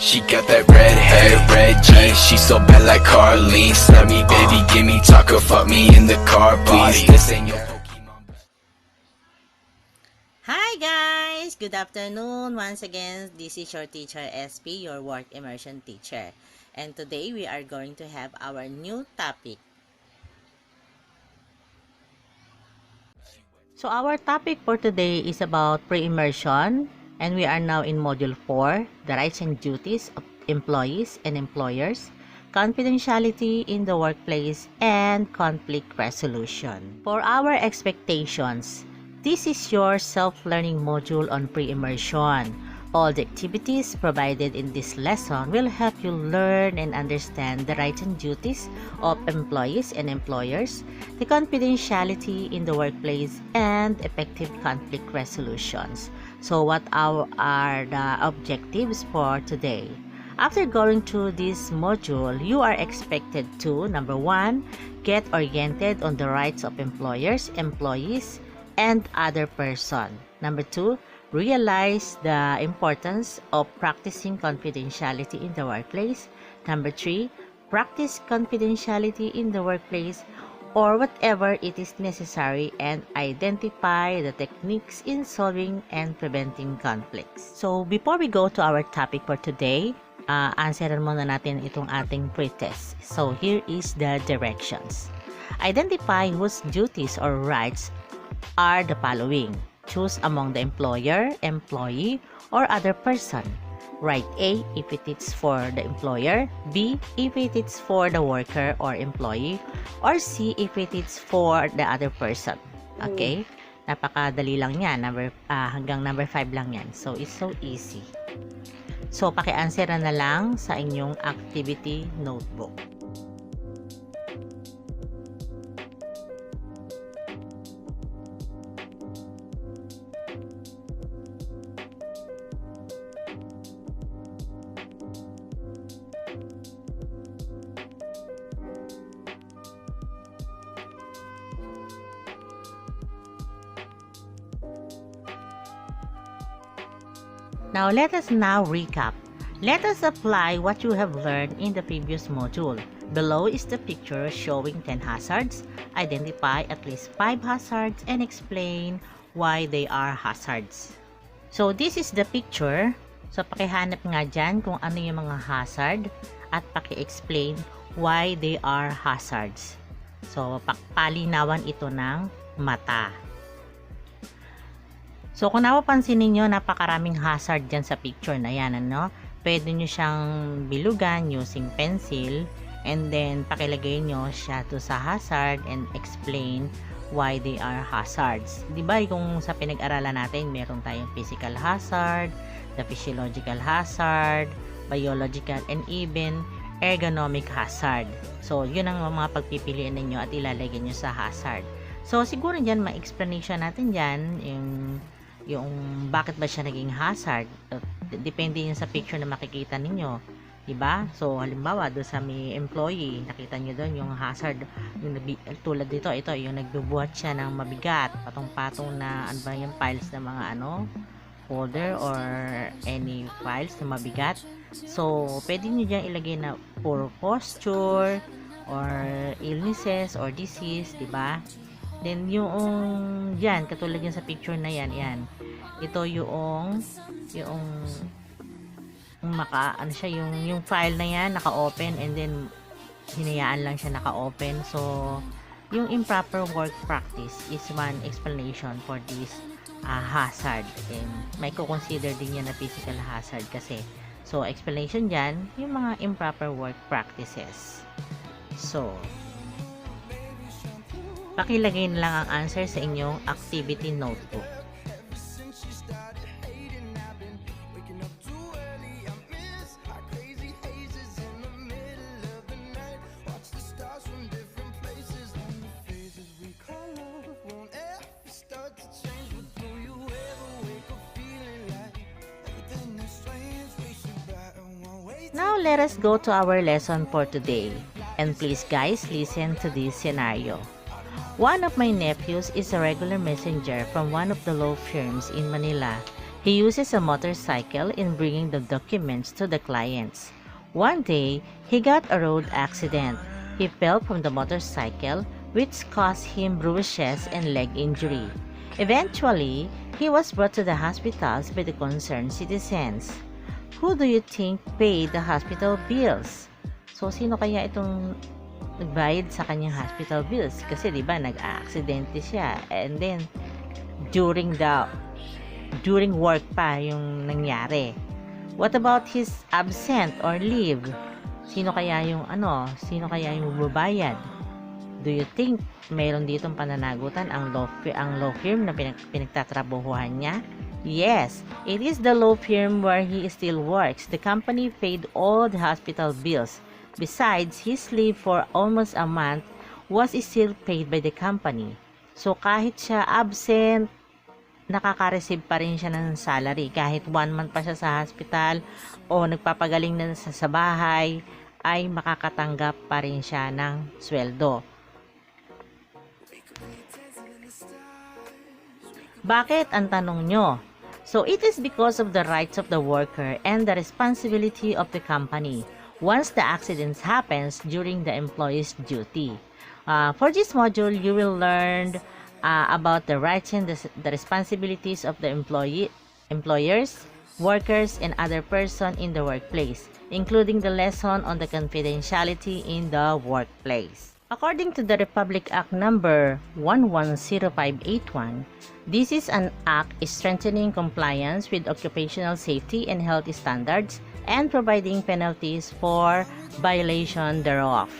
She got that red hair, red jeans. She so bad like Carlene. Snap me, baby, give me taco, fuck me in the car, please. This ain't your Pokemon. Hi guys! Good afternoon. Once again, this is your teacher SP, your work immersion teacher. And today we are going to have our new topic. So our topic for today is about pre-immersion, and we are now in Module 4, the rights and duties of employees and employers, confidentiality in the workplace, and conflict resolution. For our expectations, this is your self-learning module on pre-immersion. All the activities provided in this lesson will help you learn and understand the rights and duties of employees and employers, the confidentiality in the workplace, and effective conflict resolutions. So what are the objectives for today? After going through this module, you are expected to, number 1, get oriented on the rights of employers, employees, and other person. Number 2, realize the importance of practicing confidentiality in the workplace. Number 3, practice confidentiality in the workplace or whatever it is necessary, and identify the techniques in solving and preventing conflicts. So before we go to our topic for today, answeran muna natin itong ating pre-test. So here is the directions. Identify whose duties or rights are the following. Choose among the employer, employee, or other person. Write A if it is for the employer, B if it is for the worker or employee, or C if it is for the other person. Okay? Napakadali lang yan. Hanggang number 5 lang yan. So, it's so easy. So, paki-answer na lang sa inyong activity notebook. Now, let us now recap. Let us apply what you have learned in the previous module. Below is the picture showing 10 hazards. Identify at least 5 hazards and explain why they are hazards. So, this is the picture. So, pakihanap nga dyan kung ano yung mga hazard at paki-explain why they are hazards. So, palinawan ito ng mata. So, kung napapansin ninyo, napakaraming hazard dyan sa picture na yan, ano? Pwede nyo siyang bilugan using pencil, and then pakilagay nyo siya to sa hazard and explain why they are hazards. Diba, kung sa pinag-aralan natin, meron tayong physical hazard, the physiological hazard, biological, and even ergonomic hazard. So, yun ang mga pagpipilian ninyo at ilalagay nyo sa hazard. So, siguro dyan, ma-explanation natin dyan, yung bakit ba siya naging hazard. Depende yun sa picture na makikita ninyo, diba? So halimbawa doon sa may employee, nakita nyo doon yung hazard, yung tulad dito, ito yung nagbubuhat siya ng mabigat, patong-patong na ano ba yung files na mga folder or any files na mabigat. So pwede nyo dyan ilagay na poor posture or illnesses or disease, diba? Then yung yan, katulad yan sa picture na yan, ito yung yung file na yan naka-open, and then hinayaan lang siya naka-open. So yung improper work practice is one explanation for this hazard, and may consider din yan na physical hazard kasi. So explanation dyan, yung mga improper work practices. So pakilagay na lang ang answer sa inyong activity notebook. Now, let us go to our lesson for today. And please guys, listen to this scenario. One of my nephews is a regular messenger from one of the law firms in Manila He uses a motorcycle in bringing the documents to the clients. One day, he got a road accident. He fell from the motorcycle, which caused him bruises and leg injury. Eventually, he was brought to the hospitals by the concerned citizens. Who do you think paid the hospital bills? So, sino kaya itong nagbayad sa kanyang hospital bills? Kasi, di ba, nag-aksidente siya. And then, during work pa yung nangyari. What about his absent or leave? Sino kaya yung bubayad? Do you think mayroon ditong pananagutan ang law firm na pinagtatrabahuhan niya? Yes, it is the law firm where he still works. The company paid all the hospital bills. Besides, his leave for almost a month was still paid by the company. So kahit siya absent, nakaka-receive pa rin siya ng salary. Kahit 1 month pa siya sa hospital o nagpapagaling na sa bahay, ay makakatanggap pa rin siya ng sweldo. Bakit ang tanong nyo? So it is because of the rights of the worker and the responsibility of the company once the accidents happens during the employee's duty. For this module, you will learn about the rights and the responsibilities of the employers, workers, and other person in the workplace, including the lesson on the confidentiality in the workplace. According to the Republic Act number 110581, this is an act strengthening compliance with occupational safety and health standards and providing penalties for violation thereof.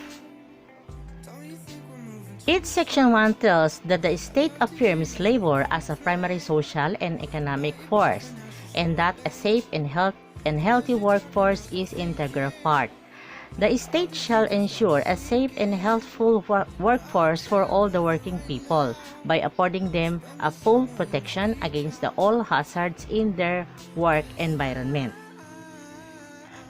Its Section 1 tells that the state affirms labor as a primary social and economic force, and that a safe and healthy workforce is integral part. The state shall ensure a safe and healthful workforce for all the working people by affording them a full protection against all hazards in their work environment.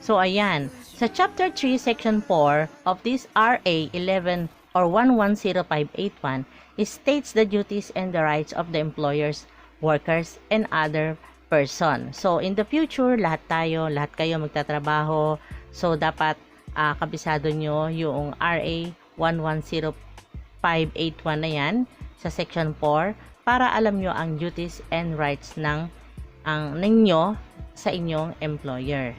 So ayan, sa Chapter 3, Section 4 of this RA 11 or 110581, it states the duties and the rights of the employers, workers, and other person. So in the future, lahat kayo magtatrabaho. So dapat kabisado nyo yung RA 110581 na yan sa Section 4 para alam nyo ang duties and rights ninyo sa inyong employer.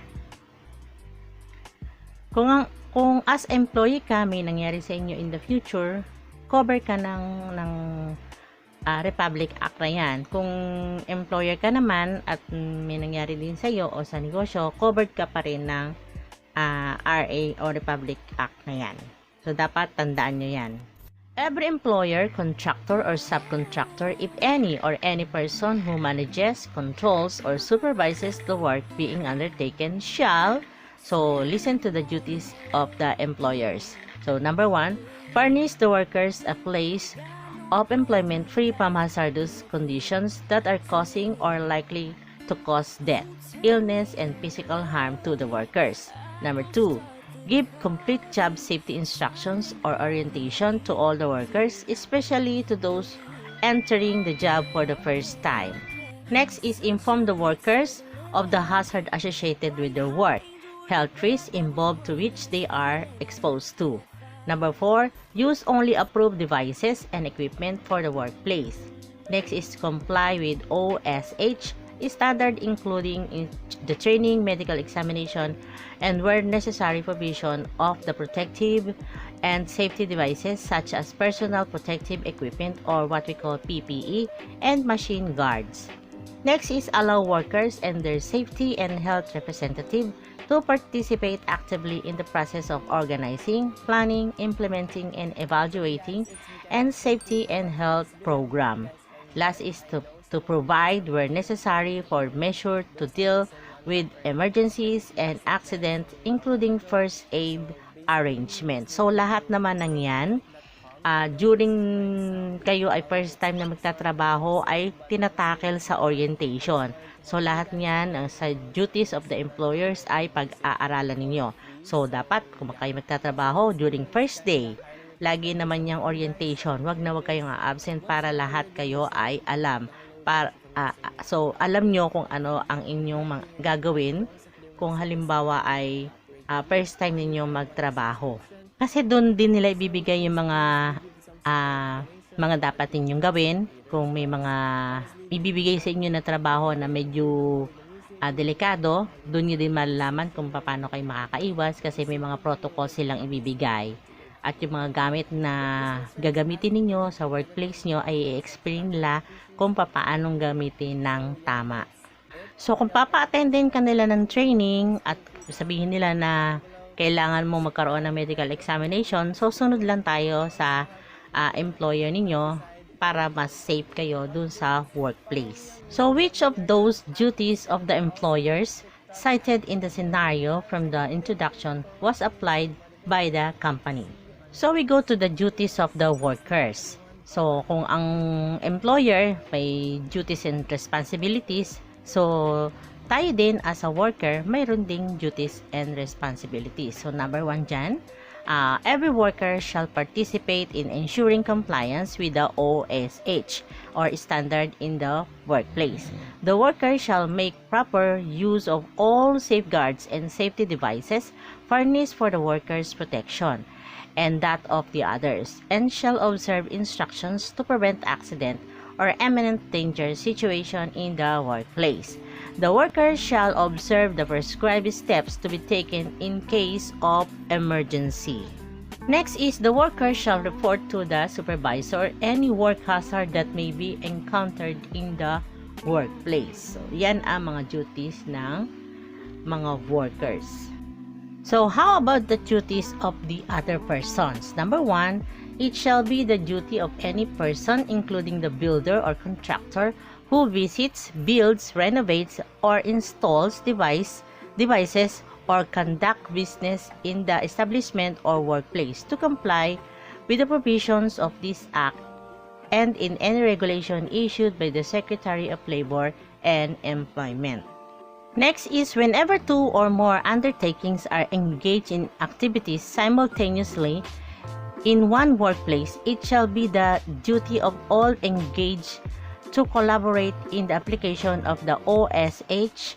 Kung as employee ka, may nangyari sa inyo in the future, cover ka ng Republic Act na yan. Kung employer ka naman at may nangyari din sa iyo o sa negosyo, covered ka pa rin ng RA o Republic Act na yan. So, dapat tandaan nyo yan. Every employer, contractor, or subcontractor, if any or any person who manages, controls, or supervises the work being undertaken shall, so listen to the duties of the employers. So, number 1, furnish the workers a place of employment free from hazardous conditions that are causing or likely to cause death, illness, and physical harm to the workers. Number 2, give complete job safety instructions or orientation to all the workers, especially to those entering the job for the first time. Next is inform the workers of the hazard associated with their work, health risks involved to which they are exposed to. Number 4, use only approved devices and equipment for the workplace. Next is comply with OSH standard, including the training, medical examination, and where necessary provision of the protective and safety devices such as personal protective equipment or what we call PPE and machine guards. Next is allow workers and their safety and health representative to participate actively in the process of organizing, planning, implementing, and evaluating and safety and health program. Last is to provide where necessary for measure to deal with emergencies and accidents, including first aid arrangement. So lahat naman ng yan, during kayo ay first time na magtatrabaho ay tinatakel sa orientation. So lahat niyan sa duties of the employers ay pag-aaralan ninyo. So dapat kung kayo magtatrabaho during first day, lagi naman yung orientation. Wag na wag kayong absent para lahat kayo ay alam. So, alam nyo kung ano ang inyong gagawin kung halimbawa ay first time ninyo magtrabaho. Kasi doon din nila ibibigay yung mga dapat ninyong gawin. Kung may mga ibibigay sa inyo na trabaho na medyo delikado, doon nyo din malalaman kung paano kayo makakaiwas kasi may mga protocol silang ibibigay. At yung mga gamit na gagamitin ninyo sa workplace nyo ay i-explain nila kung paanong gamitin ng tama. So, kung papa-attendan ka nila ng training at sabihin nila na kailangan mo magkaroon ng medical examination, so sunod lang tayo sa employer ninyo para mas safe kayo dun sa workplace. So, which of those duties of the employers cited in the scenario from the introduction was applied by the company? So, we go to the duties of the workers. So, kung ang employer may duties and responsibilities, so, tayo din as a worker, mayroon ding duties and responsibilities. So, number 1 dyan, every worker shall participate in ensuring compliance with the OSH or standard in the workplace. The worker shall make proper use of all safeguards and safety devices furnished for the worker's protection and that of the others, and shall observe instructions to prevent accident or imminent danger situation in the workplace. The worker shall observe the prescribed steps to be taken in case of emergency. Next is the worker shall report to the supervisor any work hazard that may be encountered in the workplace. So, yan ang mga duties ng mga workers. So, how about the duties of the other persons? Number 1, it shall be the duty of any person, including the builder or contractor, who visits, builds, renovates, or installs devices or conduct business in the establishment or workplace to comply with the provisions of this Act and in any regulation issued by the Secretary of Labor and Employment. Next is whenever 2 or more undertakings are engaged in activities simultaneously in one workplace, it shall be the duty of all engaged to collaborate in the application of the OSH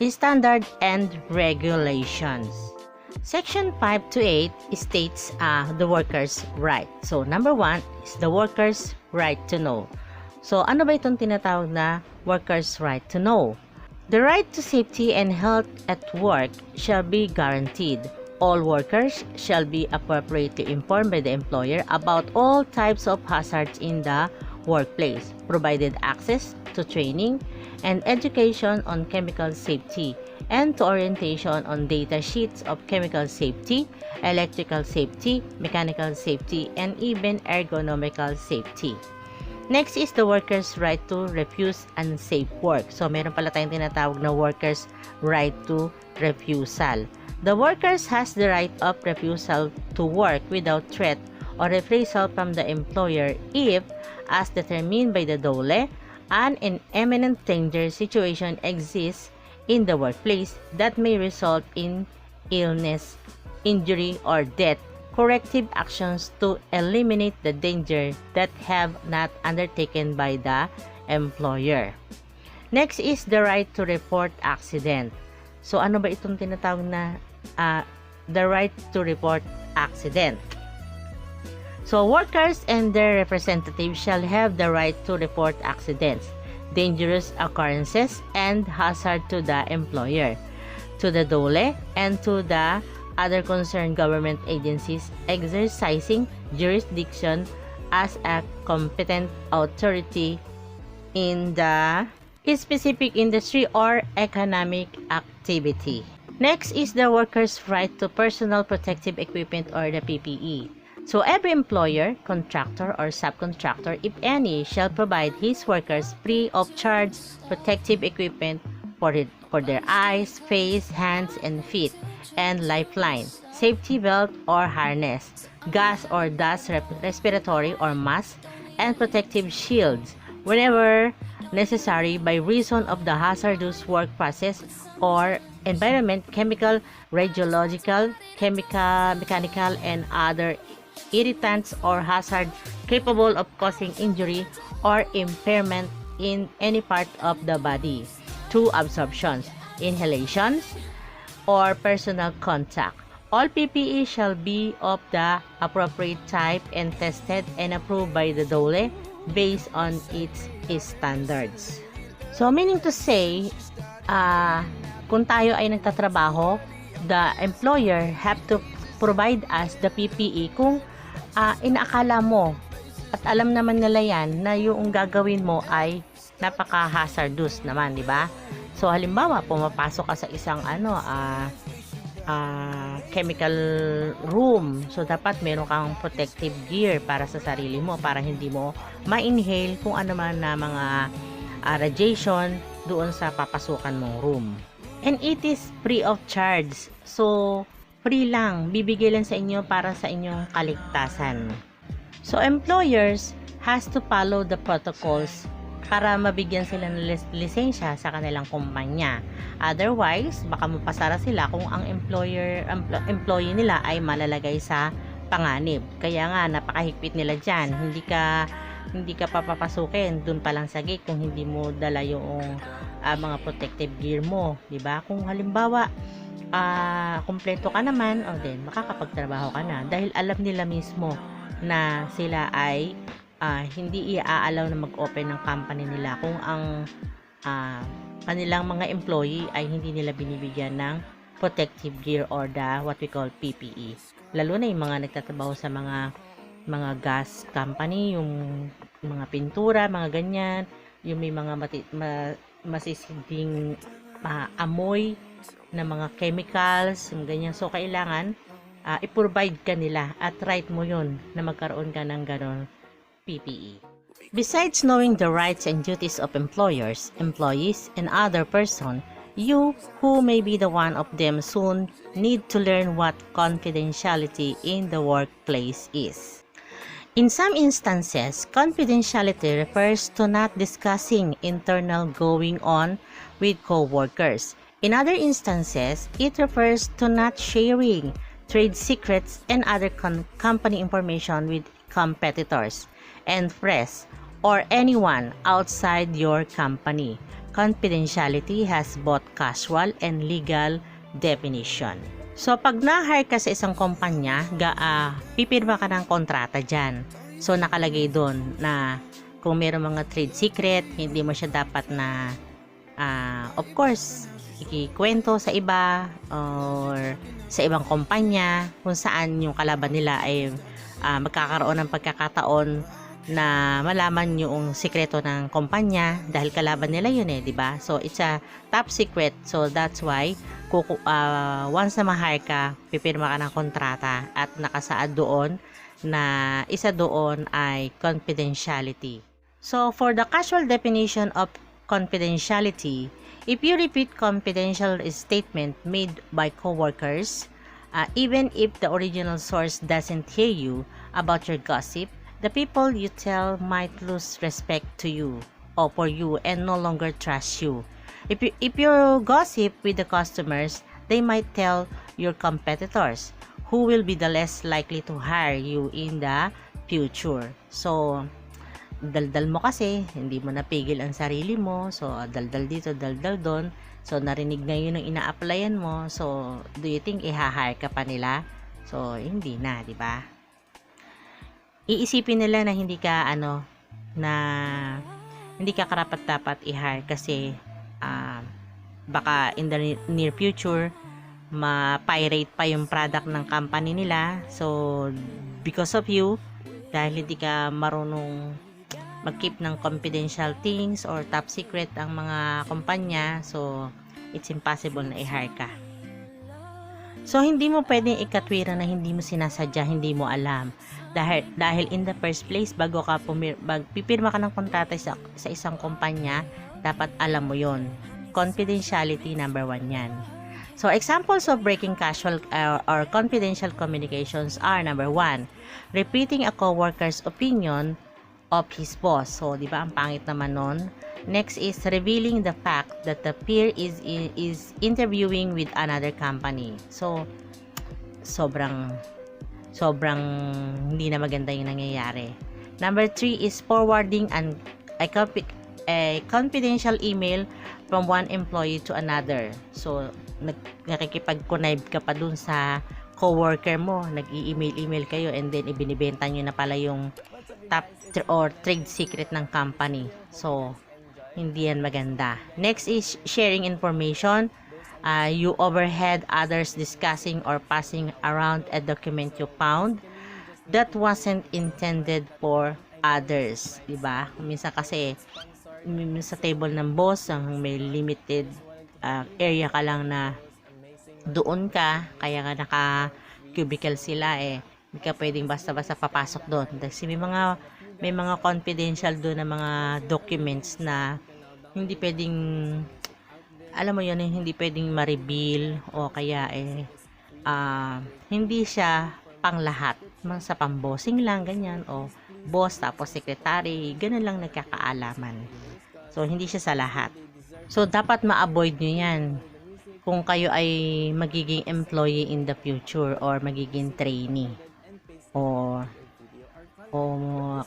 standard and regulations. Section 5 to 8 states the worker's right. So, number 1 is the worker's right to know. So, ano ba itong tinatawag na worker's right to know? The right to safety and health at work shall be guaranteed. All workers shall be appropriately informed by the employer about all types of hazards in the workplace, provided access to training and education on chemical safety, and to orientation on data sheets of chemical safety, electrical safety, mechanical safety, and even ergonomical safety. Next is the worker's right to refuse unsafe work. So, meron pala tayong tinatawag na worker's right to refusal. The workers has the right of refusal to work without threat or reprisal from the employer if, as determined by the DOLE, an imminent danger situation exists in the workplace that may result in illness, injury, or death. Corrective actions to eliminate the danger that have not undertaken by the employer. Next is the right to report accident. So, ano ba itong tinatawag na the right to report accident? So, workers and their representatives shall have the right to report accidents, dangerous occurrences, and hazard to the employer, to the DOLE, and to the other concerned government agencies exercising jurisdiction as a competent authority in the specific industry or economic activity. Next is the worker's right to personal protective equipment or the PPE. So every employer, contractor, or subcontractor, if any, shall provide his workers free of charge protective equipment for their eyes, face, hands, and feet, and lifeline, safety belt or harness, gas or dust respiratory or mask, and protective shields whenever necessary by reason of the hazardous work process or environment, chemical, radiological, mechanical, and other irritants or hazard capable of causing injury or impairment in any part of the body through absorptions, inhalations, or personal contact. All PPE shall be of the appropriate type and tested and approved by the DOLE based on its standards. So, meaning to say, kung tayo ay nagtatrabaho, the employer have to provide us the PPE kung inaakala mo at alam naman nila yan na yung gagawin mo ay napaka-hazardous naman, di ba? So, halimbawa, pumapasok ka sa isang chemical room. So, dapat meron kang protective gear para sa sarili mo para hindi mo ma-inhale kung ano man na mga radiation doon sa papasukan mong room. And it is free of charge. So, free lang. Bibigay lang sa inyo para sa inyong kaligtasan. So, employers has to follow the protocols para mabigyan sila ng lisensya sa kanilang kumpanya. Otherwise, baka mapasara sila kung ang employee nila ay malalagay sa panganib. Kaya nga, napakahigpit nila dyan. Hindi ka papapasukin dun pa lang sa gate kung hindi mo dala yung mga protective gear mo. Diba? Kung halimbawa, kumpleto ka naman, then makakapagtrabaho ka na. Dahil alam nila mismo na sila ay hindi i-allow na mag-open ng company nila kung ang kanilang mga employee ay hindi nila binibigyan ng protective gear or what we call PPE. Lalo na yung mga nagtatrabaho sa mga gas company, yung mga pintura, mga ganyan, yung may mga masisinding amoy na mga chemicals, yung ganyan. So, kailangan i-provide ka nila at right mo yun na magkaroon ka ng ganon PPE. Besides knowing the rights and duties of employers, employees, and other person, you, who may be the one of them soon, need to learn what confidentiality in the workplace is. In some instances, confidentiality refers to not discussing internal going on with co-workers. In other instances, it refers to not sharing trade secrets and other company information with competitors and press or anyone outside your company. Confidentiality has both casual and legal definition. So, pag na-hire ka sa isang kumpanya, pipirma ka ng kontrata dyan. So, nakalagay doon na kung mayroong mga trade secret, hindi mo siya dapat na, of course, ikikwento sa iba or sa ibang kumpanya kung saan yung kalaban nila ay magkakaroon ng pagkakataon na malaman yung sikreto ng kumpanya dahil kalaban nila yun di ba? So, it's a top secret. So, that's why once na ma-hire ka, pipirma ka ng kontrata at nakasaad doon na isa doon ay confidentiality. So, for the casual definition of confidentiality, if you repeat confidential statement made by coworkers, even if the original source doesn't hear you about your gossip, the people you tell might lose respect to you or for you and no longer trust you. If you gossip with the customers, they might tell your competitors, who will be the less likely to hire you in the future. So, daldal mo kasi, hindi mo napigil ang sarili mo. So, daldal dito, daldal doon. So, narinig na yun ang ina-applyan mo. So, do you think i-hire ka pa nila? So, hindi na, di ba? Iisipin nila na hindi ka hindi ka karapat-dapat i-hire kasi baka in the near future ma-pirate pa yung product ng company nila. So, because of you, dahil hindi ka marunong mag-keep ng confidential things or top secret ang mga kumpanya, so it's impossible na i-hire ka. So, hindi mo pwedeng ikatwira na hindi mo sinasadya, hindi mo alam. Dahil in the first place, bago ka pipirma ka ng kontrata sa isang kumpanya, dapat alam mo yon. Confidentiality number 1 yan. So, examples of breaking casual or confidential communications are number 1, repeating a coworker's opinion of his boss. So, di ba, ang pangit naman nun. Next is revealing the fact that the peer is interviewing with another company. So, sobrang hindi na maganda yung nangyayari. Number 3 is forwarding a a confidential email from one employee to another. So, nakikipag-connive ka pa dun sa coworker mo, nag-i-email kayo, and then ibinibenta nyo na pala yung top or trade secret ng company. So, hindi yan maganda. Next is sharing information. You overheard others discussing or passing around a document you found that wasn't intended for others, diba? Minsan kasi sa table ng boss, ang may limited area ka lang na doon ka, kaya nga naka cubicle sila hindi ka pwedeng basta-basta papasok doon. Kasi may mga confidential doon na mga documents na hindi pwedeng, alam mo yun, hindi pwedeng ma-reveal o kaya hindi siya pang lahat, sa pambossing lang, ganyan, o boss tapos secretary, ganun lang nagkakaalaman. So, hindi siya sa lahat. So, dapat ma-avoid nyo yan kung kayo ay magiging employee in the future or magiging trainee. O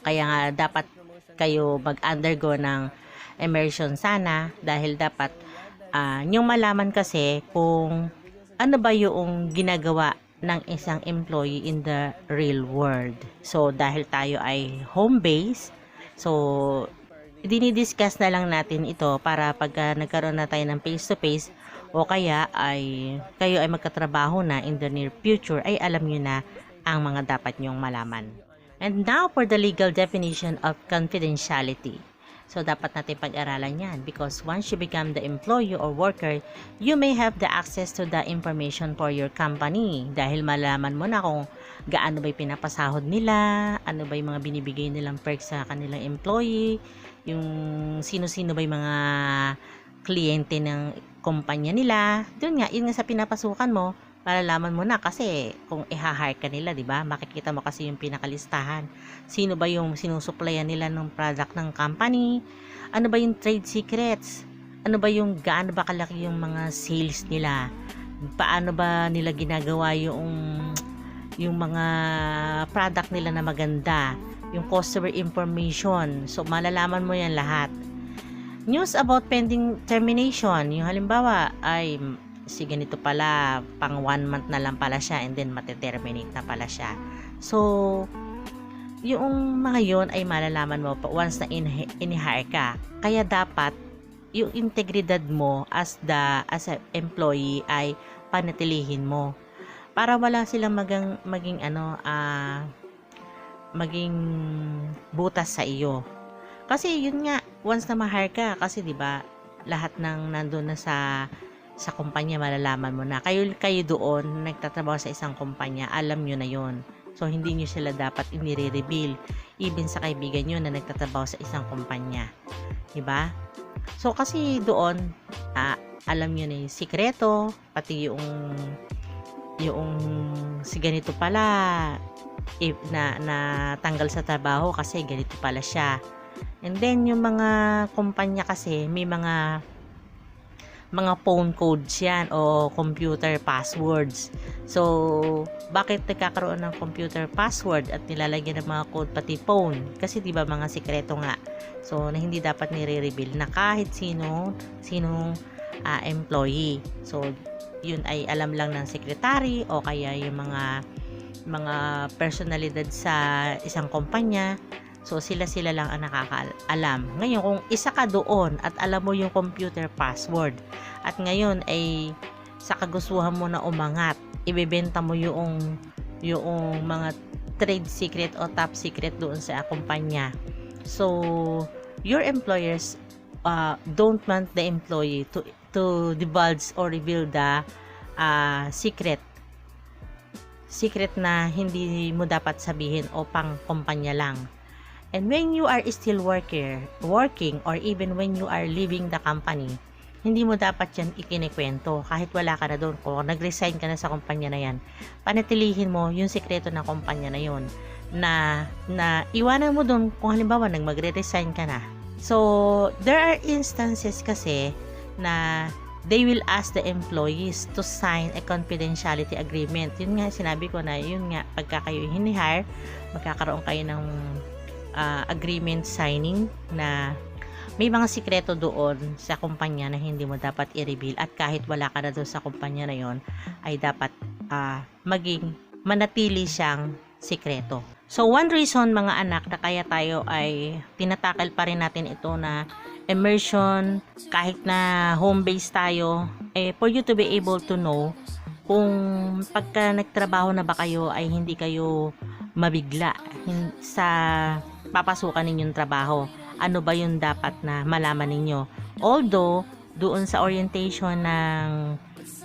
kaya nga dapat kayo mag-undergo ng immersion sana, dahil dapat yung malaman kasi kung ano ba yung ginagawa ng isang employee in the real world. So, dahil tayo ay home base, so dinidiscuss na lang natin ito para pagka nagkaroon na tayo ng face-to-face o kaya ay kayo ay magkatrabaho na in the near future, ay alam nyo na ang mga dapat nyong malaman. And now for the legal definition of confidentiality. So, dapat natin pag-aralan yan because once you become the employee or worker, you may have the access to the information for your company dahil malaman mo na kung gaano ba yung pinapasahod nila, ano ba yung mga binibigay nilang perks sa kanilang employee, yung sino-sino ba yung mga kliyente ng kumpanya nila. Doon nga, yun nga sa pinapasukan mo, malalaman mo na kasi kung i-hire ka nila, di ba? Makikita mo kasi yung pinakalistahan. Sino ba yung sinusuplayan nila ng product ng company? Ano ba yung trade secrets? Ano ba yung gaano ba kalaki yung mga sales nila? Paano ba nila ginagawa yung mga product nila na maganda? Yung customer information. So, malalaman mo yan lahat. News about pending termination. Yung halimbawa ay sige, ganito pala, pang 1 month na lang pala siya and then mateterminate na pala siya. So, yung mga yun ay malalaman mo once na in-hire ka. Kaya dapat, yung integridad mo as a employee ay panatilihin mo. Para wala silang maging butas sa iyo. Kasi yun nga, once na ma-hire ka, kasi 'di ba, lahat ng nandoon na sa kumpanya malalaman mo na. Kayo doon nagtatrabaho sa isang kumpanya, alam nyo na yon. So, hindi nyo sila dapat inire-reveal. Even sa kaibigan nyo na nagtatrabaho sa isang kumpanya. Diba? So, kasi doon, alam nyo na yung sikreto, pati yung si ganito pala, na tanggal sa trabaho kasi ganito pala siya. And then, yung mga kumpanya kasi, may mga phone codes yan o computer passwords. So, bakit nagkakaroon ng computer password at nilalagyan ng mga code pati phone? Kasi 'di ba mga sikreto nga. So, na hindi dapat nire-reveal na kahit sinong employee. So, yun ay alam lang ng secretary o kaya yung mga personalidad sa isang kumpanya. So, sila lang ang nakakaalam. Ngayon, kung isa ka doon at alam mo yung computer password at ngayon ay sa kagustuhan mo na umangat, ibebenta mo yung mga trade secret o top secret doon sa kumpanya. So, your employers don't want the employee to divulge or reveal the secret na hindi mo dapat sabihin o pang kumpanya lang. And when you are still working or even when you are leaving the company, hindi mo dapat yan ikinikwento kahit wala ka na doon. Kung nag-resign ka na sa kumpanya na yan, panatilihin mo yung sikreto ng kumpanya na yun na iwanan mo doon kung halimbawa magre-resign ka na. So, there are instances kasi na they will ask the employees to sign a confidentiality agreement. Yun nga, sinabi ko na yun nga, pagka kayo hinihire, magkakaroon kayo ng agreement signing na may mga sikreto doon sa kumpanya na hindi mo dapat i-reveal, at kahit wala ka na doon sa kumpanya na yon ay dapat manatili siyang sikreto. So one reason mga anak na kaya tayo ay tinatakal pa rin natin ito na immersion kahit na home base tayo, for you to be able to know kung pagka nagtrabaho na ba kayo ay hindi kayo mabigla sa papasukan ninyong trabaho. Ano ba yung dapat na malaman ninyo? Although, doon sa orientation ng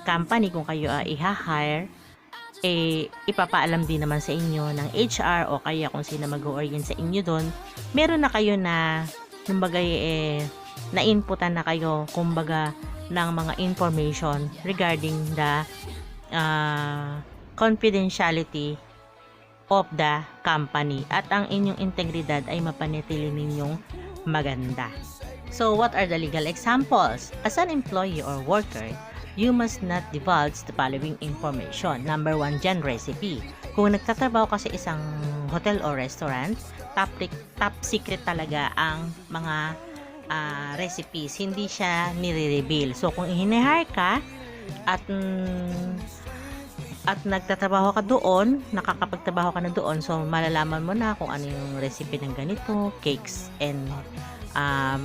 company, kung kayo ay i-hire, ipapaalam din naman sa inyo ng HR o kaya kung sino mag-orient sa inyo doon, meron na kayo na, kumbaga, na-inputan na kayo, kumbaga, ng mga information regarding the confidentiality of the company, at ang inyong integridad ay mapanatili ninyong maganda. So, what are the legal examples? As an employee or worker, you must not divulge the following information. Number 1 dyan, recipe. Kung nagtatrabaho ka sa isang hotel or restaurant, top secret talaga ang mga recipes. Hindi siya nire-reveal. So, kung hinihire ka at nagtatrabaho ka doon, nakakapagtrabaho ka na doon, so malalaman mo na kung ano yung recipe ng ganito, cakes and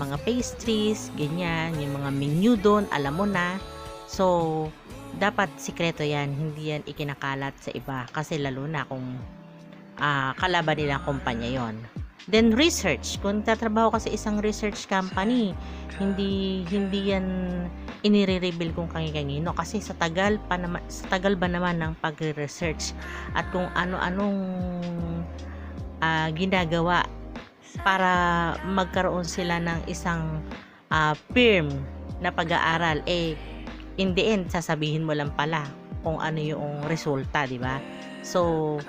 mga pastries, ganyan, yung mga menu doon, alam mo na. So, dapat sikreto yan, hindi yan ikinakalat sa iba, kasi lalo na kung kalaban nila kumpanya yon. Then research, kung tatrabaho ka sa isang research company, hindi yan inire-reveal kung kanino, kasi sa tagal ba naman ng pagre-research at kung ano-anong ginagawa para magkaroon sila ng isang firm na pag-aaral, in the end sasabihin mo lang pala kung ano yung resulta, di ba? So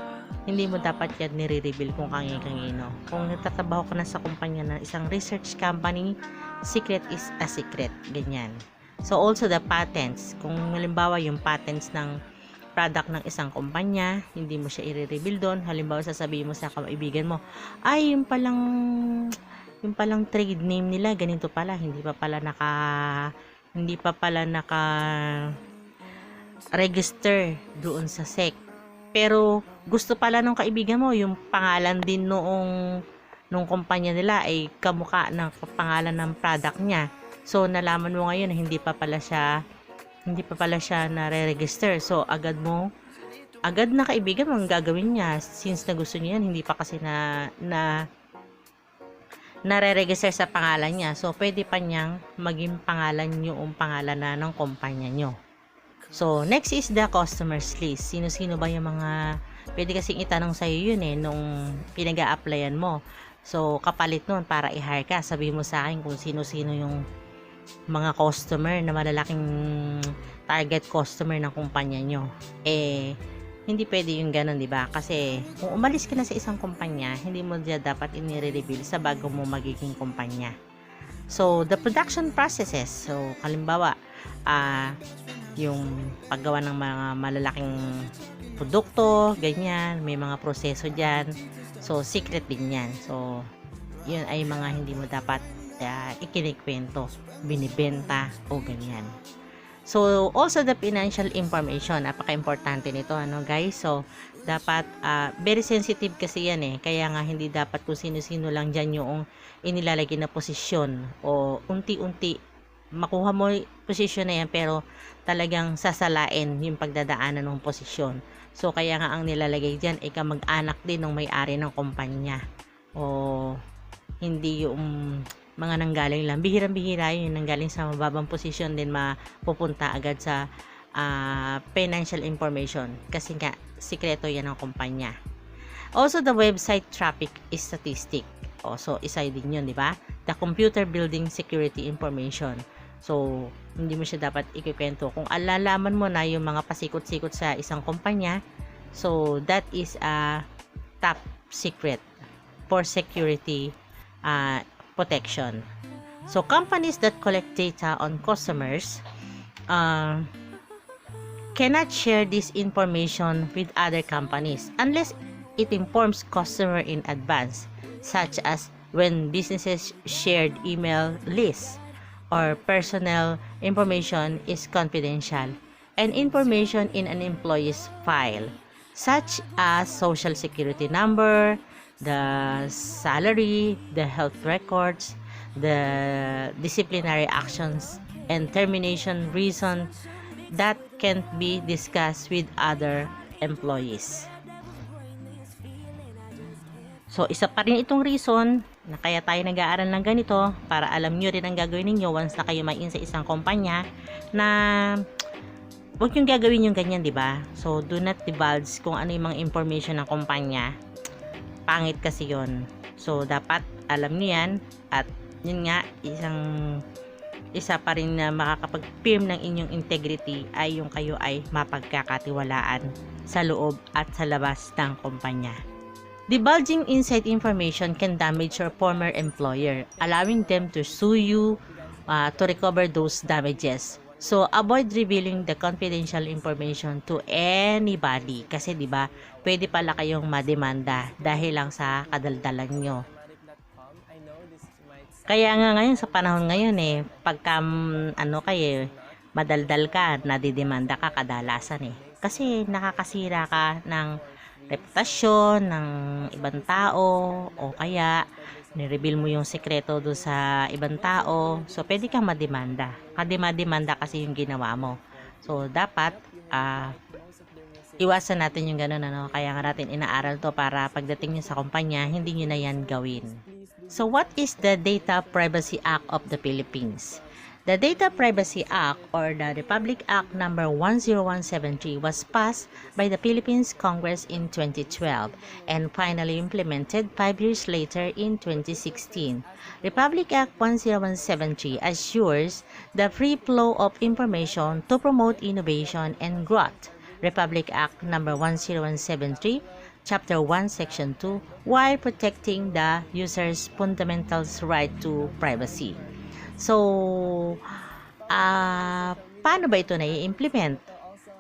hindi mo dapat yan nire-reveal kung kanino. Kung nagtatrabaho ka na sa kumpanya ng isang research company, secret is a secret, ganyan. So also the patents, kung halimbawa yung patents ng product ng isang kumpanya, hindi mo siya i-reveal doon. Halimbawa sasabihin mo sa kaibigan mo, ay yung palang trade name nila ganito pala, hindi pa pala naka register doon sa SEC. Pero gusto pala nung kaibigan mo yung pangalan din nung kumpanya nila ay kamukha ng pangalan ng product niya. So nalaman mo ngayon na hindi pa pala siya na-register. So agad na kaibigan mo ang gagawin niya, since na gusto niya yan, hindi pa kasi na-register sa pangalan niya. So pwede pa niyang maging pangalan yung pangalan na ng kumpanya niyo. So next is the customers list. Sino-sino ba yung mga pwede kasing itanong sa'yo yun nung pinag-a-applyan mo. So kapalit nun para i-hire ka, sabihin mo sa akin kung sino-sino yung mga customer na malalaking target customer ng kumpanya nyo. Hindi pwede yung ganun, di ba? Kasi kung umalis ka na sa isang kumpanya, hindi mo dapat inire-reveal sa bago mo magiging kumpanya. So the production processes, so halimbawa yung paggawa ng mga malalaking produkto, ganyan, may mga proseso dyan. So secret din yan. So yun ay mga hindi mo dapat ikinikwento, binibenta o ganyan. So also the financial information, napaka-importante nito, guys. So dapat very sensitive kasi yan kaya nga hindi dapat kung sino-sino lang dyan yung inilalagay na posisyon, o unti-unti makuha mo posisyon na yan pero talagang sasalain yung pagdadaanan ng posisyon. So kaya nga ang nilalagay dyan ay kamag-anak din ng may-ari ng kumpanya, o hindi yung mga nanggaling lang, bihirang-bihira yung nanggaling sa mababang posisyon din mapupunta agad sa financial information, kasi nga sikreto yan ng kumpanya. Also the website traffic statistic, so isa din yun, di ba? The computer building security information. So hindi mo siya dapat ikikwento kung alalaman mo na yung mga pasikot-sikot sa isang kumpanya. So that is a top secret for security protection. So companies that collect data on customers cannot share this information with other companies unless it informs customer in advance, such as when businesses shared email lists or personal information is confidential, and information in an employee's file, such as social security number, the salary, the health records, the disciplinary actions, and termination reason that can't be discussed with other employees. So, isa pa rin itong reason na kaya tayo nag-aaral ng ganito para alam nyo rin ang gagawin ninyo once na kayo may-in sa isang kumpanya na huwag yung gagawin yung ganyan, di ba? So, do not divulge kung ano yung mga information ng kumpanya. Pangit kasi yon. So, dapat alam nyo yan at yun nga, isa pa rin na makakapag-firm ng inyong integrity ay yung kayo ay mapagkakatiwalaan sa loob at sa labas ng kumpanya. Divulging inside information can damage your former employer, allowing them to sue you to recover those damages. So, avoid revealing the confidential information to anybody. Kasi, di ba, pwede pala kayong mademanda dahil lang sa kadaldalan nyo. Kaya nga ngayon, sa panahon ngayon pagka madaldal ka, nadidemanda ka kadalasan Kasi nakakasira ka ng reputasyon ng ibang tao o kaya nireveal mo yung sekreto do sa ibang tao. So, pwede kang mademanda. Kadema-demanda kasi yung ginawa mo. So, dapat iwasan natin yung ganun. Kaya nga natin inaaral to para pagdating nyo sa kumpanya, hindi nyo na yan gawin. So, what is the Data Privacy Act of the Philippines? The Data Privacy Act or the Republic Act number 10173 was passed by the Philippines Congress in 2012 and finally implemented 5 years later in 2016. Republic Act 10173 assures the free flow of information to promote innovation and growth. Republic Act number 10173 Chapter 1, Section 2, while protecting the user's fundamental right to privacy. So, paano ba ito na i-implement?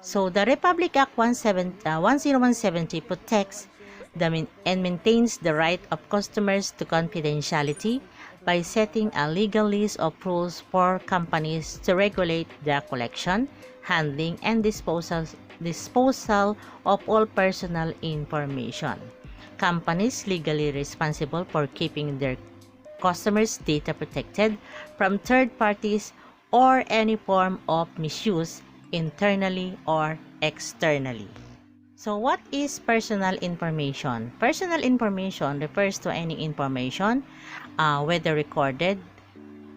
So, the Republic Act 10170 protects and maintains the right of customers to confidentiality by setting a legal list of rules for companies to regulate the collection, handling, and disposal of all personal information. Companies legally responsible for keeping their customers' data protected from third parties or any form of misuse internally or externally. So, what is personal information? Personal information refers to any information, whether recorded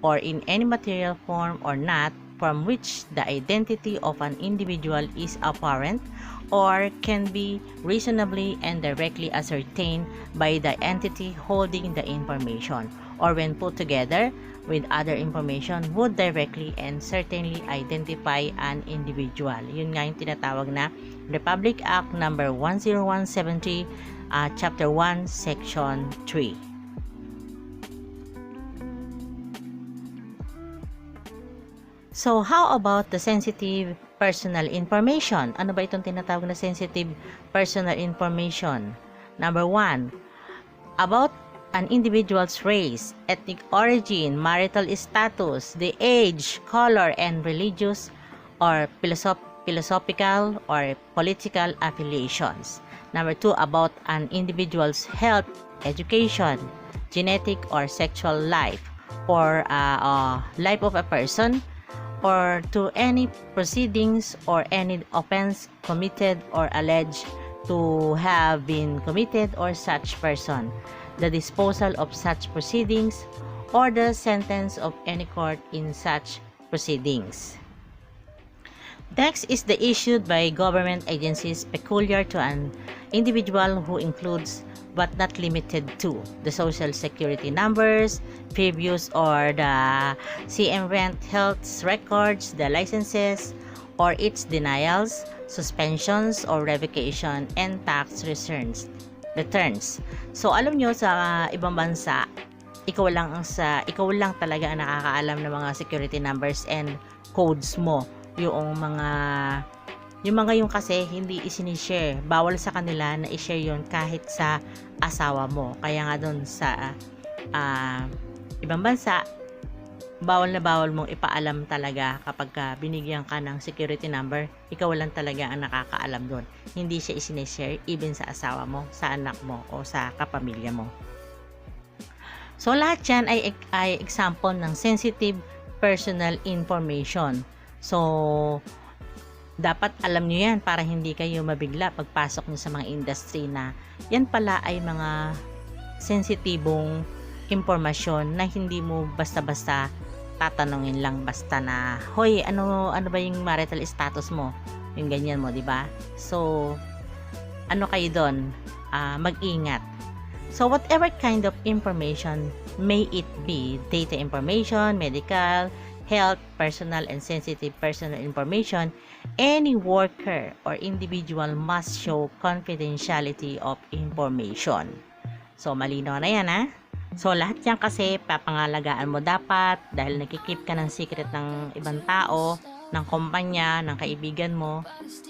or in any material form or not, from which the identity of an individual is apparent or can be reasonably and directly ascertained by the entity holding the information, or when put together with other information would directly and certainly identify an individual. Yun nga yung tinatawag na Republic Act number 10170, Chapter 1, Section 3. So, how about the sensitive personal information? Ano ba itong tinatawag na sensitive personal information? Number 1, about an individual's race, ethnic origin, marital status, the age, color, and religious or philosophical or political affiliations. Number 2, about an individual's health, education, genetic or sexual life, or life of a person, or to any proceedings or any offense committed or alleged to have been committed or such person, the disposal of such proceedings, or the sentence of any court in such proceedings. Next is the issued by government agencies peculiar to an individual who includes but not limited to the social security numbers, previous or the CM rent health records, the licenses or its denials, suspensions or revocation, and tax returns. So alam nyo sa ibang bansa, ikaw lang talaga ang nakakaalam ng mga security numbers and codes mo. Yung kasi hindi isinishare. Bawal sa kanila na i-share yon kahit sa asawa mo. Kaya nga doon sa ibang bansa, bawal na bawal mong ipaalam talaga kapag binigyan ka ng security number, ikaw lang talaga ang nakakaalam doon. Hindi siya isineshare even sa asawa mo, sa anak mo, o sa kapamilya mo. So, lahat yan ay example ng sensitive personal information. So, dapat alam nyo yan para hindi kayo mabigla pagpasok nyo sa mga industry na yan pala ay mga sensitibong impormasyon na hindi mo basta-basta tatanungin lang basta na, hoy, ano ba yung marital status mo? Yung ganyan mo, di ba? So, ano kayo doon? Mag-ingat. So, whatever kind of information, may it be data information, medical, health, personal, and sensitive personal information, any worker or individual must show confidentiality of information. So, malinaw na yan, ha? So, lahat yan kasi papangalagaan mo dapat dahil nagkikip ka ng secret ng ibang tao, ng kumpanya, ng kaibigan mo,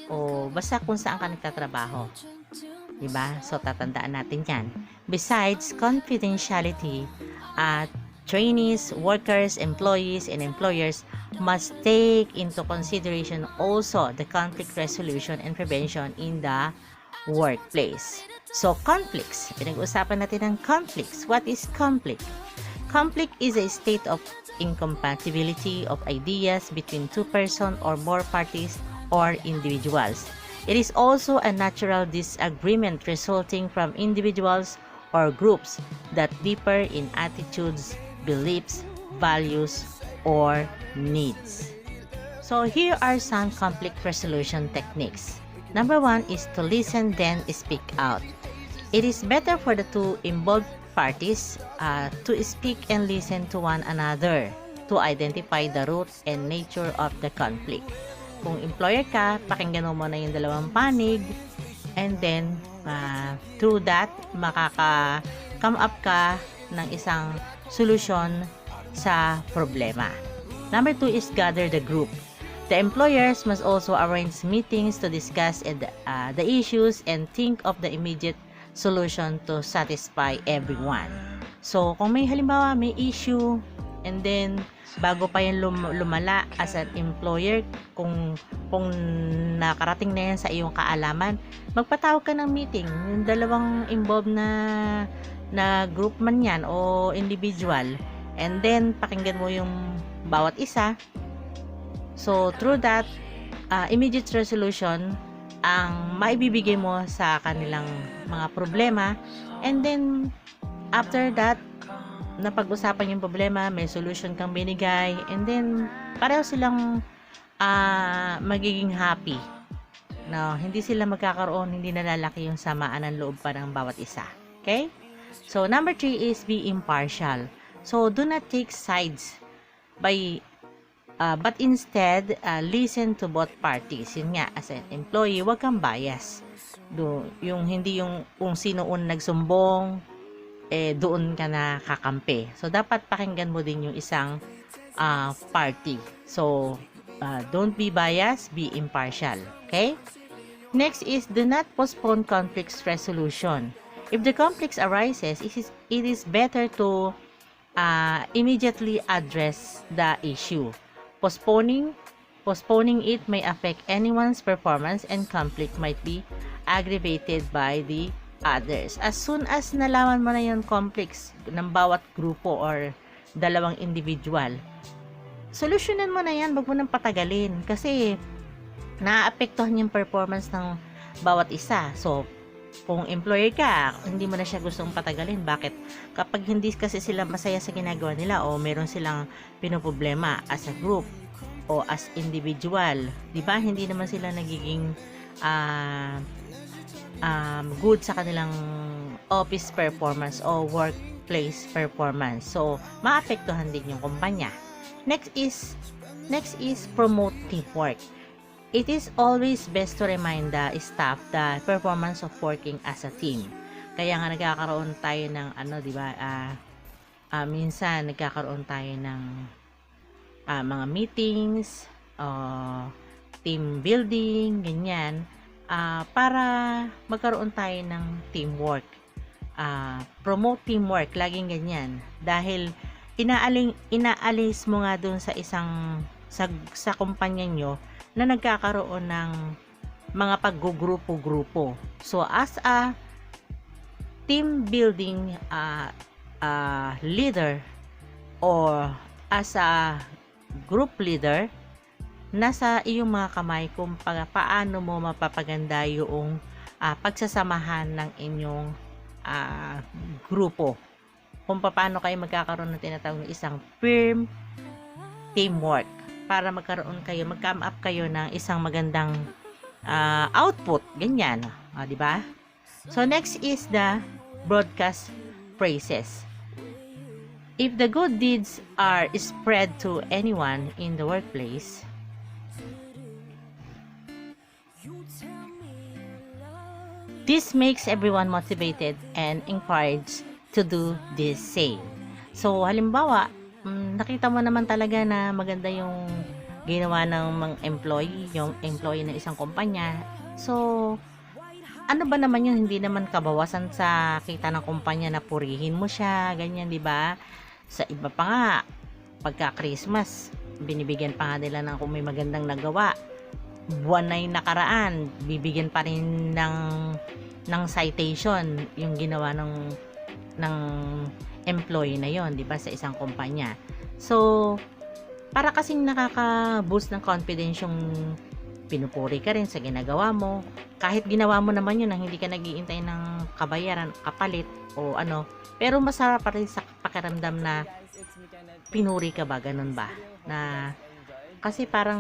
o basta kung saan ka nagtatrabaho. Diba? So, tatandaan natin yan. Besides confidentiality, trainees, workers, employees, and employers must take into consideration also the conflict resolution and prevention in the workplace. So, conflicts. Pinag-usapan natin ng conflicts. What is conflict? Conflict is a state of incompatibility of ideas between two persons or more parties or individuals. It is also a natural disagreement resulting from individuals or groups that differ in attitudes, beliefs, values, or needs. So, here are some conflict resolution techniques. Number 1 is to listen, then speak out. It is better for the two involved parties to speak and listen to one another to identify the root and nature of the conflict. Kung employer ka, pakinggan mo na yung dalawang panig, and then through that, makaka-come up ka ng isang solusyon sa problema. Number 2 is gather the group. The employers must also arrange meetings to discuss the issues and think of the immediate solution to satisfy everyone. So, kung may halimbawa, may issue, and then, bago pa yan lumala as an employer, kung nakarating na yan sa iyong kaalaman, magpatawag ka ng meeting, yung dalawang involved na group man yan o individual, and then, pakinggan mo yung bawat isa. So, through that, immediate resolution ang maibibigay mo sa kanilang mga problema, and then after that, napag-usapan yung problema, may solution kang binigay, and then pareho silang magiging happy. No, hindi sila magkakaroon, hindi nalalaki yung samaan ng loob pa ng bawat isa. Okay? So, number 3 is be impartial. So, do not take sides but instead, listen to both parties. Yun nga, as an employee, wag kang bias. Hindi yung kung sino nagsumbong, doon ka na kakampi. So, dapat pakinggan mo din yung isang party. So, don't be biased, be impartial. Okay? Next is, do not postpone conflicts resolution. If the conflicts arises, it is better to immediately address the issue. Postponing it may affect anyone's performance, and conflict might be aggravated by the others. As soon as nalaman mo na yung conflicts ng bawat grupo or dalawang individual, solusyonan mo na yan, wag mo nang patagalin kasi naaapektuhan yung performance ng bawat isa. So, kung employer ka, hindi mo na siya gustong patagalin. Bakit? Kapag hindi kasi sila masaya sa ginagawa nila o meron silang pinoproblema as a group o as individual, di ba? Hindi naman sila nagiging good sa kanilang office performance o workplace performance. So, maapektuhan din yung kumpanya. Next is promote teamwork. It is always best to remind the staff the performance of working as a team. Kaya nga nagkakaroon tayo ng di ba? Minsan nagkakaroon tayo ng mga meetings, team building, ganyan, para magkaroon tayo ng teamwork. promote teamwork, laging ganyan. Dahil inaalis mo nga dun sa sa kumpanya nyo na nagkakaroon ng mga paggugrupo-grupo. So, as a team building leader or as a group leader, nasa iyong mga kamay kung paano mo mapapaganda yung pagsasamahan ng inyong grupo. Kung paano kayo magkakaroon ng tinatawag na isang firm teamwork para mag-come up kayo ng isang magandang output, ganyan, di ba? So next is the broadcast praises. If the good deeds are spread to anyone in the workplace, this makes everyone motivated and encouraged to do the same. So, halimbawa, nakita mo naman talaga na maganda yung ginawa ng mga employee, yung employee ng isang kumpanya. So, ano ba naman yun? Hindi naman kabawasan sa kita ng kumpanya na purihin mo siya, ganyan, di ba? Sa iba pa nga, pagka Christmas, binibigyan pa nga nila ng kung may magandang nagawa. Buwan na yung nakaraan, bibigyan pa rin ng citation yung ginawa ng employee na yon, di ba, sa isang kumpanya. So, para kasing nakaka-boost ng confidence yung pinupuri ka rin sa ginagawa mo. Kahit ginawa mo naman yun na hindi ka nag-iintay ng kabayaran, kapalit o ano, pero masarap pa rin sa pakiramdam na pinuri ka ba, ganun ba? Na kasi para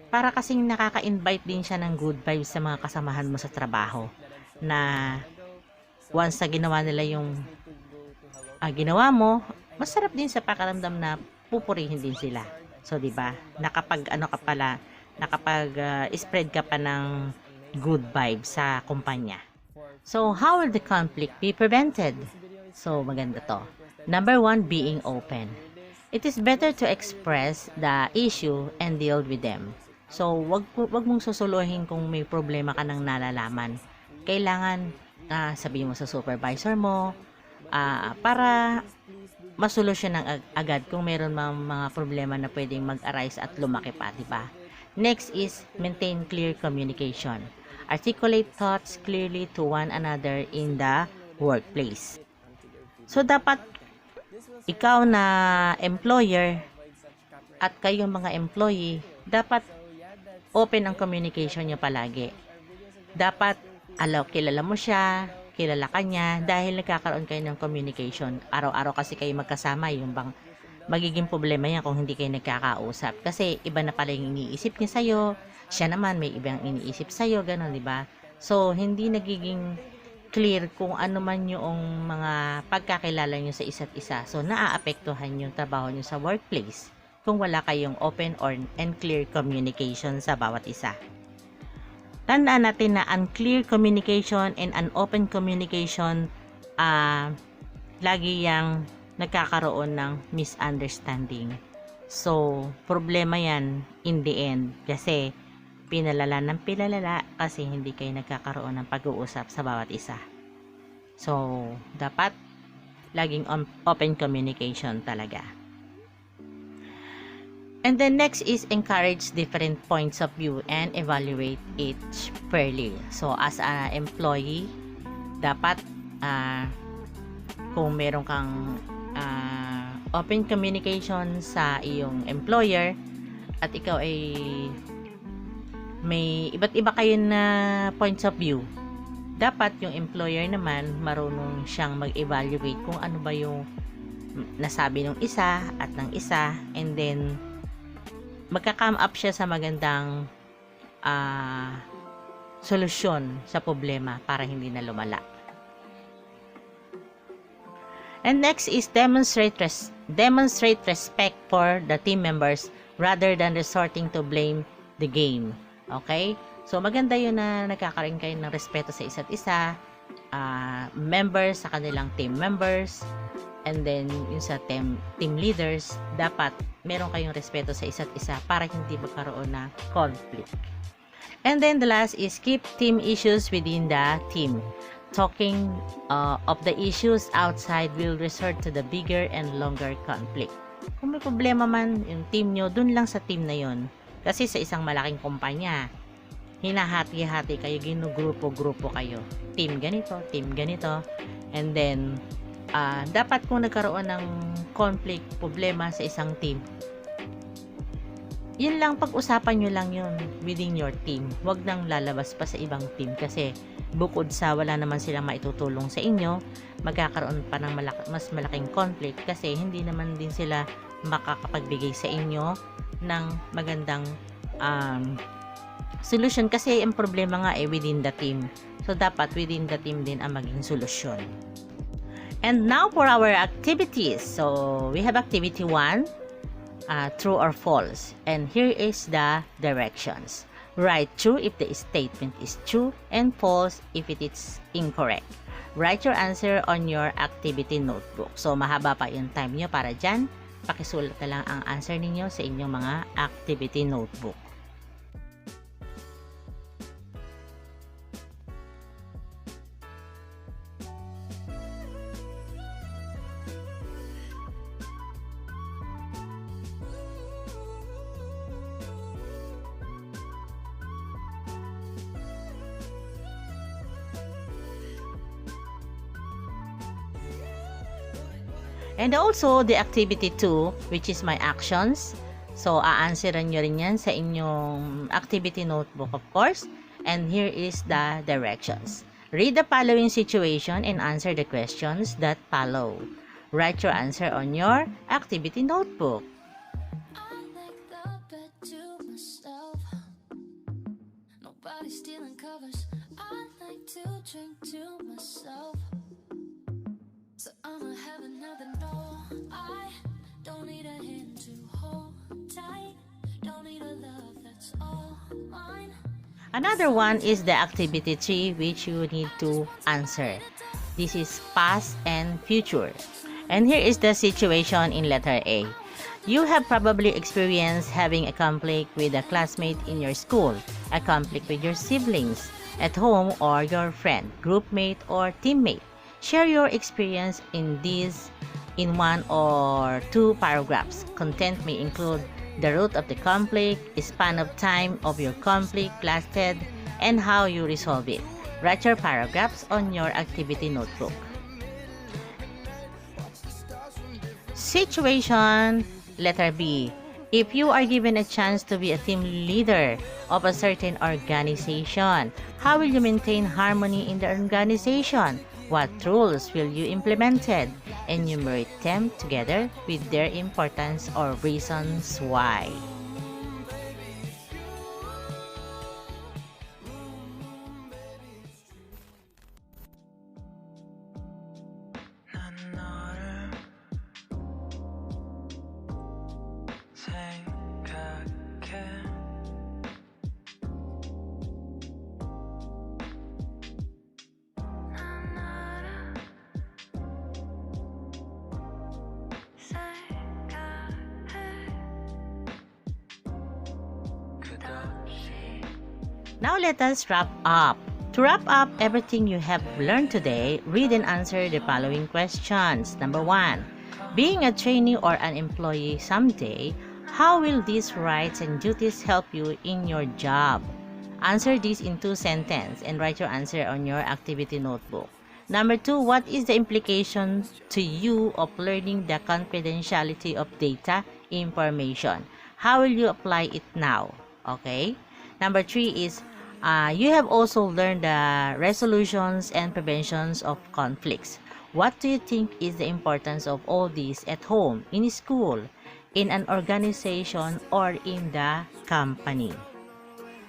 kasing nakaka-invite din siya ng good vibes sa mga kasamahan mo sa trabaho, na once na ginawa nila yung ginawa mo, masarap din sa pakiramdam na pupurihin din sila. So, di ba? Nakapag spread ka pa ng good vibes sa kumpanya. So, how will the conflict be prevented? So, maganda to. Number 1, being open. It is better to express the issue and deal with them. So, wag mong susuluhin kung may problema ka nang nalalaman. Kailangan sabihin mo sa supervisor mo para masolusyon ng agad kung meron mga problema na pwedeng mag-arise at lumaki pa, di ba? Next is maintain clear communication. Articulate thoughts clearly to one another in the workplace. So, dapat ikaw na employer at kayong mga employee, dapat open ang communication nyo palagi. Dapat kilala mo siya, kilala ka niya, dahil nagkakaroon kayo ng communication. Araw-araw kasi kayo magkasama, yung bang magiging problema yan kung hindi kayo nagkakausap. Kasi iba na pala yung iniisip niya sa'yo, siya naman may ibang iniisip sa'yo, gano'n, diba? So, hindi nagiging clear kung ano man yung mga pagkakilala nyo sa isa't isa. So, naaapektuhan yung trabaho nyo sa workplace kung wala kayong open and clear communication sa bawat isa. Tandaan natin na unclear communication and unopen communication, lagi yang nagkakaroon ng misunderstanding. So, problema yan in the end kasi pinalala kasi hindi kayo nagkakaroon ng pag-uusap sa bawat isa. So, dapat laging open communication talaga. And then next is encourage different points of view and evaluate each fairly. So, as an employee, dapat kung meron kang open communication sa iyong employer at ikaw ay may iba't iba kayo na points of view, dapat yung employer naman marunong siyang mag-evaluate kung ano ba yung nasabi ng isa at ng isa, and then magka-come up siya sa magandang solusyon sa problema para hindi na lumala. And next is demonstrate respect for the team members rather than resorting to blame the game. Okay? So, maganda yun na nagkakaroon kayo ng respeto sa isa't isa, members sa kanilang team members, and then yung sa team leaders, dapat meron kayong respeto sa isa't isa para hindi magkaroon ng conflict. And then the last is keep team issues within the team. talking of the issues outside will resort to the bigger and longer conflict. Kung may problema man yung team nyo, dun lang sa team na yon. Kasi sa isang malaking kumpanya, hinahati-hati kayo, ginugrupo-grupo kayo. Team ganito. And then, dapat kung nagkaroon ng conflict, problema sa isang team, yun lang, pag-usapan nyo lang yun within your team. Huwag nang lalabas pa sa ibang team kasi bukod sa wala naman silang maitutulong sa inyo, magkakaroon pa ng mas malaking conflict kasi hindi naman din sila makakapagbigay sa inyo ng magandang solution kasi ang problema nga within the team. So, dapat within the team din ang maging solusyon. And now for our activities. So, we have activity 1. True or false, and here is the directions. Write true if the statement is true and false if it is incorrect. Write your answer on your activity notebook. So mahaba pa yung time nyo para dyan. Pakisulat na lang ang answer ninyo sa inyong mga activity notebook. And also, the activity 2, which is my actions. So, a-answeran nyo rin yan sa inyong activity notebook, of course. And here is the directions. Read the following situation and answer the questions that follow. Write your answer on your activity notebook. I like the bed to myself. Nobody stealing covers. I like to drink to myself. So I'ma have another no. I don't need a hand to hold tight. Don't need a love that's all mine. Another one is the activity 3, which you need to answer. This is past and future. And here is the situation in letter A. You have probably experienced having a conflict with a classmate in your school, a conflict with your siblings, at home, or your friend, groupmate, or teammate. Share your experience in these in 1 or 2 paragraphs. Content may include the root of the conflict, span of time of your conflict lasted, and how you resolve it. Write your paragraphs on your activity notebook. Situation letter B. If you are given a chance to be a team leader of a certain organization, how will you maintain harmony in the organization? What rules will you implemented? Enumerate them together with their importance or reasons why. Now let us wrap up. To wrap up everything you have learned today, read and answer the following questions. Number 1. Being a trainee or an employee someday, how will these rights and duties help you in your job? Answer this in 2 sentences and write your answer on your activity notebook. Number 2, what is the implication to you of learning the confidentiality of data information? How will you apply it now? Okay? Number 3 is, you have also learned the resolutions and preventions of conflicts. What do you think is the importance of all these at home, in school, in an organization, or in the company?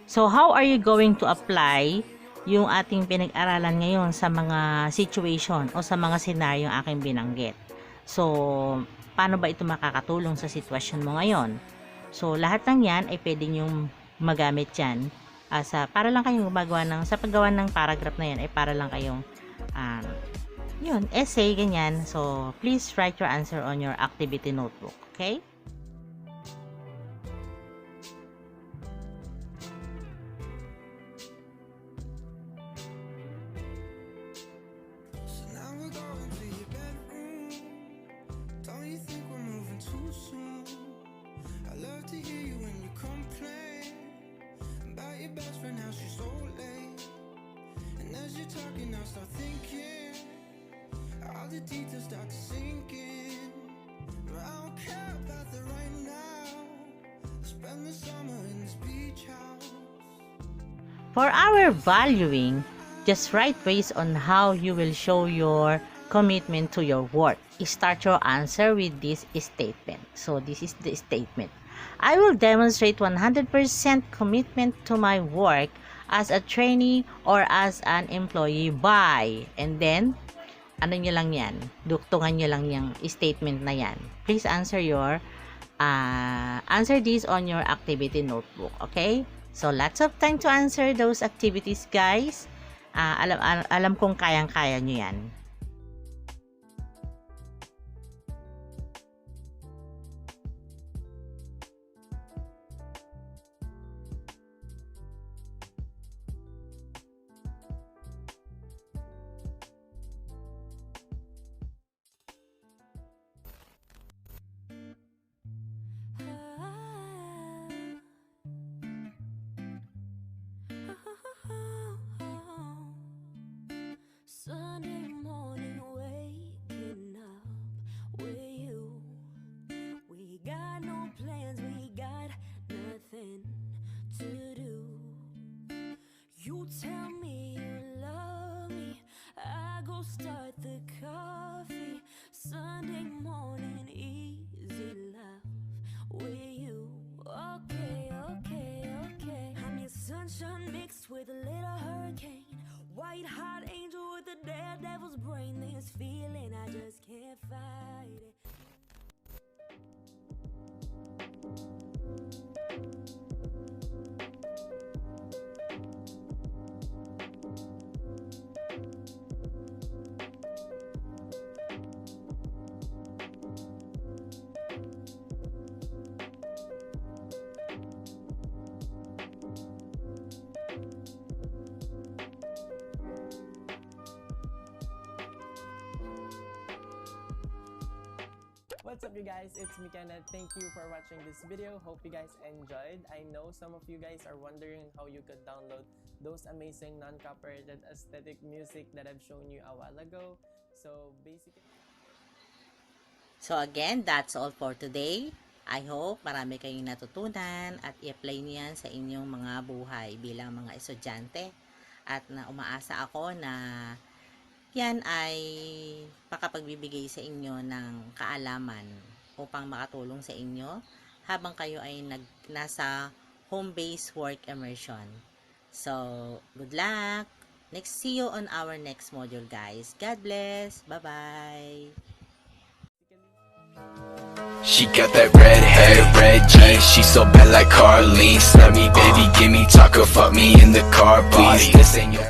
So, how are you going to apply yung ating pinag-aralan ngayon sa mga situation o sa mga senaryo yung aking binanggit? So, paano ba ito makakatulong sa sitwasyon mo ngayon? So, lahat ng yan ay pwede nyong magamit yan para lang kayong gumagawa sa paggawa ng paragraph na yan ay para lang kayong essay, ganyan. So, please write your answer on your activity notebook. Okay? talking, now start thinking. All the details start to sink in. I don't care about the right now. Spend the summer in this beach house. For our valuing, just write based on how you will show your commitment to your work. Start your answer with this statement. So this is the statement. I will demonstrate 100% commitment to my work as a trainee or as an employee by, and then ano nyo lang yan, duktungan nyo lang yung statement na yan. Please answer this on your activity notebook, okay? So lots of time to answer those activities, guys. Alam kong kayang-kaya nyo yan. Sunday morning, waking up with you. We got no plans, we got nothing to do. You tell me you love me, I go start the coffee. Sunday morning, easy love with you. Okay, okay, okay. I'm your sunshine mixed with a little hurricane. White hot angel with a daredevil's brain. This feeling, I just can't fight it. What's up, you guys? It's me, Kenneth. Thank you for watching this video. Hope you guys enjoyed. I know some of you guys are wondering how you could download those amazing non-copyrighted aesthetic music that I've shown you a while ago. So basically, So again, that's all for today. I hope marami kayong natutunan at i-apply niyan sa inyong mga buhay bilang mga estudyante. At na umaasa ako na yan ay makapagbibigay sa inyo ng kaalaman upang makatulong sa inyo habang kayo ay nasa home-based work immersion. So, good luck! See you on our next module, guys. God bless! Bye-bye! She got that red hair, red jeans. She so bad like Carlene. Slam me, baby, give me taco, fuck me in the car, please. This ain't your